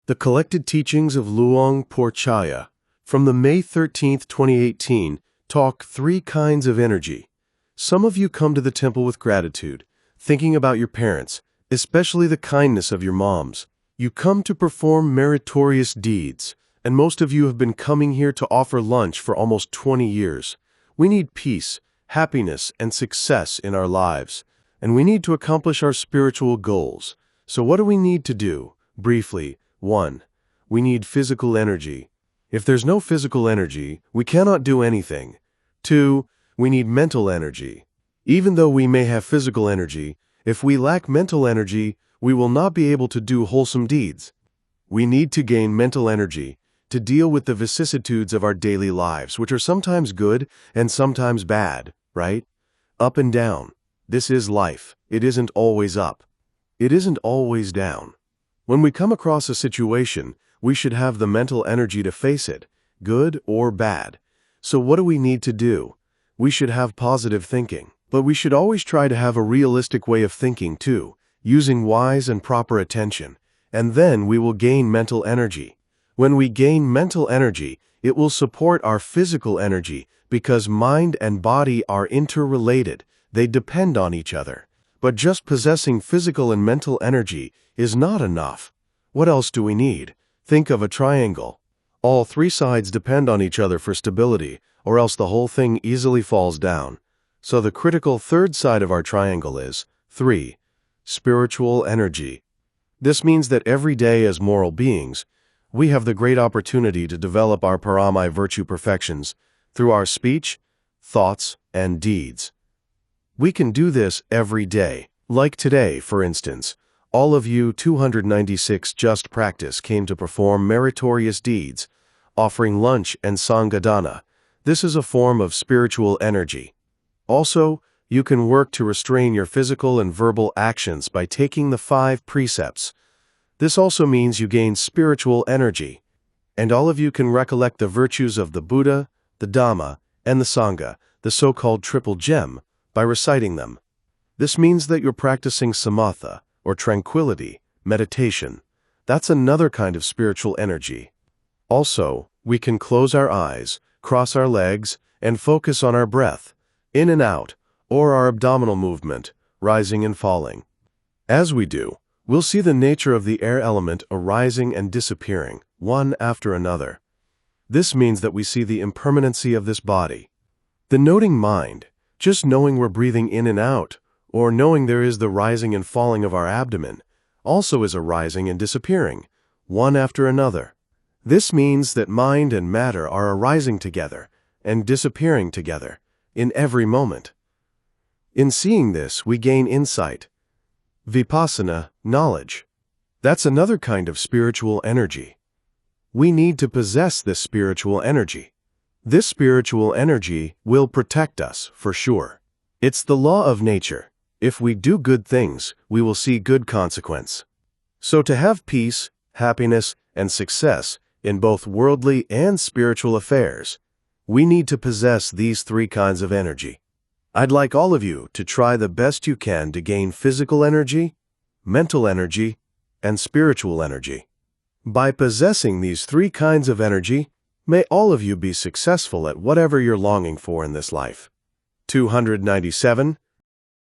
The Collected Teachings of Luang Por Chaya, from the May 13, 2018, talk 3 kinds of energy. Some of you come to the temple with gratitude, thinking about your parents, especially the kindness of your moms. You come to perform meritorious deeds, and most of you have been coming here to offer lunch for almost 20 years. We need peace, happiness, and success in our lives, and we need to accomplish our spiritual goals. So what do we need to do? Briefly, 1. We need physical energy. If there's no physical energy, we cannot do anything. 2. We need mental energy. Even though we may have physical energy, if we lack mental energy, we will not be able to do wholesome deeds. We need to gain mental energy to deal with the vicissitudes of our daily lives, which are sometimes good and sometimes bad, right? Up and down. This is life. It isn't always up. It isn't always down. When we come across a situation, we should have the mental energy to face it, good or bad. So what do we need to do? We should have positive thinking, but we should always try to have a realistic way of thinking too, using wise and proper attention, and then we will gain mental energy. When we gain mental energy, it will support our physical energy because mind and body are interrelated. They depend on each other. But just possessing physical and mental energy is not enough. What else do we need? Think of a triangle. All 3 sides depend on each other for stability, or else the whole thing easily falls down. So the critical 3rd side of our triangle is 3. Spiritual energy. This means that every day as moral beings, we have the great opportunity to develop our paramaya virtue perfections through our speech, thoughts, and deeds. We can do this every day. Like today, for instance, all of you 296 just practice came to perform meritorious deeds, offering lunch and Sanghadana. This is a form of spiritual energy. Also, you can work to restrain your physical and verbal actions by taking the 5 precepts. This also means you gain spiritual energy. And all of you can recollect the virtues of the Buddha, the Dhamma, and the Sangha, the so-called triple gem, by reciting them. This means that you're practicing samatha, or tranquility, meditation. That's another kind of spiritual energy. Also, we can close our eyes, cross our legs, and focus on our breath, in and out, or our abdominal movement, rising and falling. As we do, we'll see the nature of the air element arising and disappearing, one after another. This means that we see the impermanency of this body. The noting mind, just knowing we're breathing in and out, or knowing there is the rising and falling of our abdomen, also is arising and disappearing, one after another. This means that mind and matter are arising together and disappearing together, in every moment. In seeing this, we gain insight. Vipassana, knowledge. That's another kind of spiritual energy. We need to possess this spiritual energy. This spiritual energy will protect us, for sure. It's the law of nature. If we do good things, we will see good consequence. So to have peace, happiness, and success in both worldly and spiritual affairs, we need to possess these 3 kinds of energy. I'd like all of you to try the best you can to gain physical energy, mental energy, and spiritual energy. By possessing these 3 kinds of energy, may all of you be successful at whatever you're longing for in this life. 297.